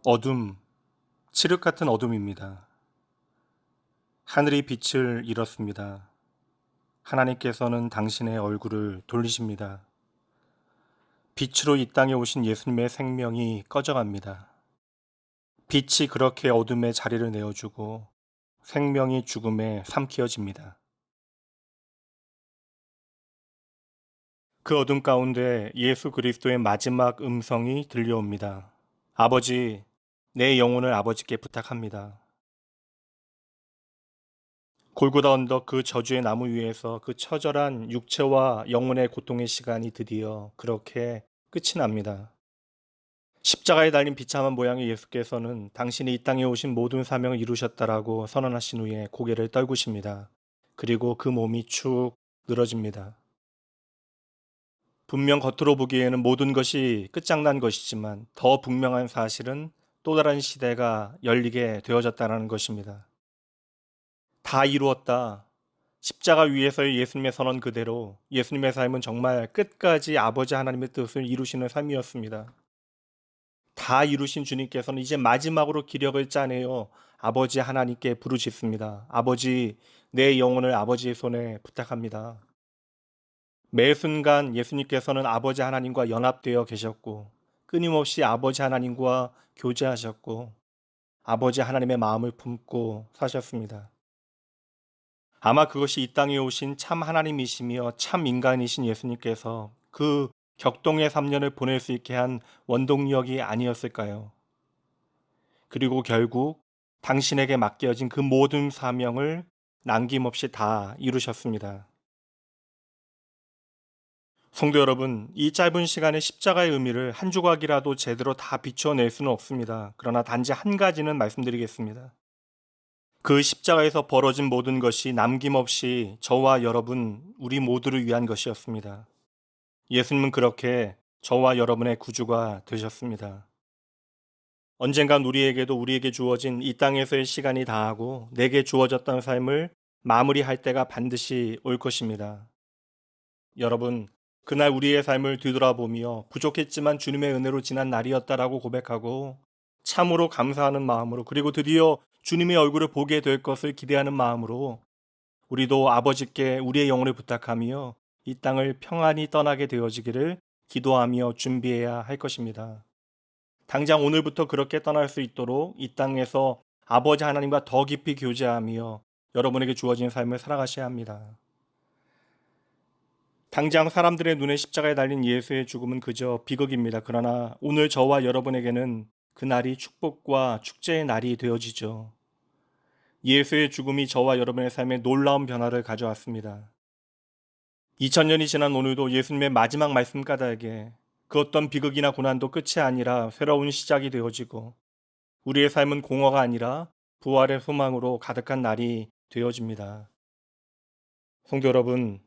어둠, 칠흑 같은 어둠입니다. 하늘이 빛을 잃었습니다. 하나님께서는 당신의 얼굴을 돌리십니다. 빛으로 이 땅에 오신 예수님의 생명이 꺼져갑니다. 빛이 그렇게 어둠에 자리를 내어주고 생명이 죽음에 삼키어집니다. 그 어둠 가운데 예수 그리스도의 마지막 음성이 들려옵니다. 아버지, 내 영혼을 아버지께 부탁합니다. 골고다 언덕 그 저주의 나무 위에서 그 처절한 육체와 영혼의 고통의 시간이 드디어 그렇게 끝이 납니다. 십자가에 달린 비참한 모양의 예수께서는 당신이 이 땅에 오신 모든 사명을 이루셨다라고 선언하신 후에 고개를 떨구십니다. 그리고 그 몸이 축 늘어집니다. 분명 겉으로 보기에는 모든 것이 끝장난 것이지만 더 분명한 사실은 또 다른 시대가 열리게 되어졌다는 것입니다. 다 이루었다. 십자가 위에서의 예수님의 선언 그대로 예수님의 삶은 정말 끝까지 아버지 하나님의 뜻을 이루시는 삶이었습니다. 다 이루신 주님께서는 이제 마지막으로 기력을 짜내어 아버지 하나님께 부르짖습니다. 아버지, 내 영혼을 아버지의 손에 부탁합니다. 매 순간 예수님께서는 아버지 하나님과 연합되어 계셨고 끊임없이 아버지 하나님과 교제하셨고 아버지 하나님의 마음을 품고 사셨습니다. 아마 그것이 이 땅에 오신 참 하나님이시며 참 인간이신 예수님께서 그 격동의 3년을 보낼 수 있게 한 원동력이 아니었을까요? 그리고 결국 당신에게 맡겨진 그 모든 사명을 남김없이 다 이루셨습니다. 성도 여러분, 이 짧은 시간에 십자가의 의미를 한 조각이라도 제대로 다 비춰낼 수는 없습니다. 그러나 단지 한 가지는 말씀드리겠습니다. 그 십자가에서 벌어진 모든 것이 남김없이 저와 여러분, 우리 모두를 위한 것이었습니다. 예수님은 그렇게 저와 여러분의 구주가 되셨습니다. 언젠간 우리에게 주어진 이 땅에서의 시간이 다하고 내게 주어졌던 삶을 마무리할 때가 반드시 올 것입니다. 여러분, 그날 우리의 삶을 뒤돌아보며 부족했지만 주님의 은혜로 지난 날이었다라고 고백하고 참으로 감사하는 마음으로 그리고 드디어 주님의 얼굴을 보게 될 것을 기대하는 마음으로 우리도 아버지께 우리의 영혼을 부탁하며 이 땅을 평안히 떠나게 되어지기를 기도하며 준비해야 할 것입니다. 당장 오늘부터 그렇게 떠날 수 있도록 이 땅에서 아버지 하나님과 더 깊이 교제하며 여러분에게 주어진 삶을 살아가셔야 합니다. 당장 사람들의 눈에 십자가에 달린 예수의 죽음은 그저 비극입니다. 그러나 오늘 저와 여러분에게는 그날이 축복과 축제의 날이 되어지죠. 예수의 죽음이 저와 여러분의 삶에 놀라운 변화를 가져왔습니다. 2000년이 지난 오늘도 예수님의 마지막 말씀 까닭에 그 어떤 비극이나 고난도 끝이 아니라 새로운 시작이 되어지고 우리의 삶은 공허가 아니라 부활의 소망으로 가득한 날이 되어집니다. 성도 여러분,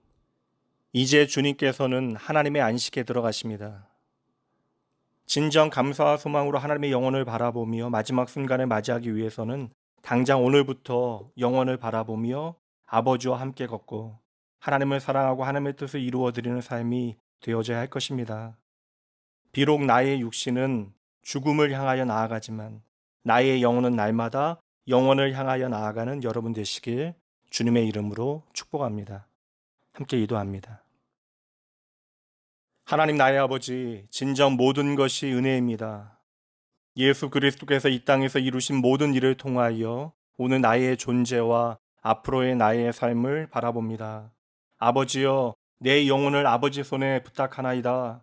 이제 주님께서는 하나님의 안식에 들어가십니다. 진정 감사와 소망으로 하나님의 영혼을 바라보며 마지막 순간을 맞이하기 위해서는 당장 오늘부터 영혼을 바라보며 아버지와 함께 걷고 하나님을 사랑하고 하나님의 뜻을 이루어드리는 삶이 되어져야 할 것입니다. 비록 나의 육신은 죽음을 향하여 나아가지만 나의 영혼은 날마다 영혼을 향하여 나아가는 여러분 되시길 주님의 이름으로 축복합니다. 함께 기도합니다. 하나님 나의 아버지, 진정 모든 것이 은혜입니다. 예수 그리스도께서 이 땅에서 이루신 모든 일을 통하여 오늘 나의 존재와 앞으로의 나의 삶을 바라봅니다. 아버지여, 내 영혼을 아버지 손에 부탁하나이다.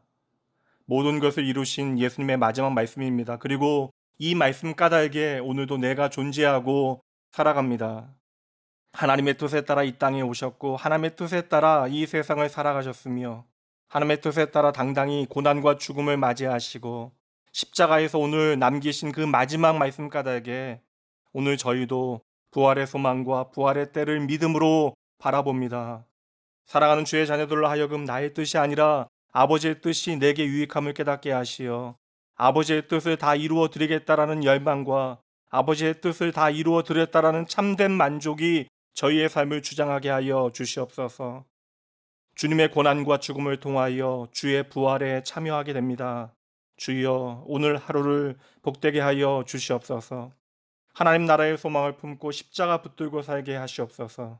모든 것을 이루신 예수님의 마지막 말씀입니다. 그리고 이 말씀 까닭에 오늘도 내가 존재하고 살아갑니다. 하나님의 뜻에 따라 이 땅에 오셨고 하나님의 뜻에 따라 이 세상을 살아가셨으며 하나님의 뜻에 따라 당당히 고난과 죽음을 맞이하시고 십자가에서 오늘 남기신 그 마지막 말씀 까닭에 오늘 저희도 부활의 소망과 부활의 때를 믿음으로 바라봅니다. 사랑하는 주의 자녀들로 하여금 나의 뜻이 아니라 아버지의 뜻이 내게 유익함을 깨닫게 하시어 아버지의 뜻을 다 이루어 드리겠다라는 열망과 아버지의 뜻을 다 이루어 드렸다라는 참된 만족이 저희의 삶을 주장하게 하여 주시옵소서. 주님의 고난과 죽음을 통하여 주의 부활에 참여하게 됩니다. 주여, 오늘 하루를 복되게 하여 주시옵소서. 하나님 나라의 소망을 품고 십자가 붙들고 살게 하시옵소서.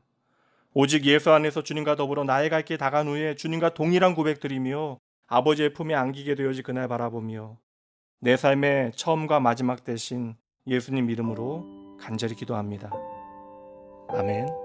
오직 예수 안에서 주님과 더불어 나의 갈 길 다간 후에 주님과 동일한 고백드리며 아버지의 품에 안기게 되어지 그날 바라보며 내 삶의 처음과 마지막 대신 예수님 이름으로 간절히 기도합니다. 아멘.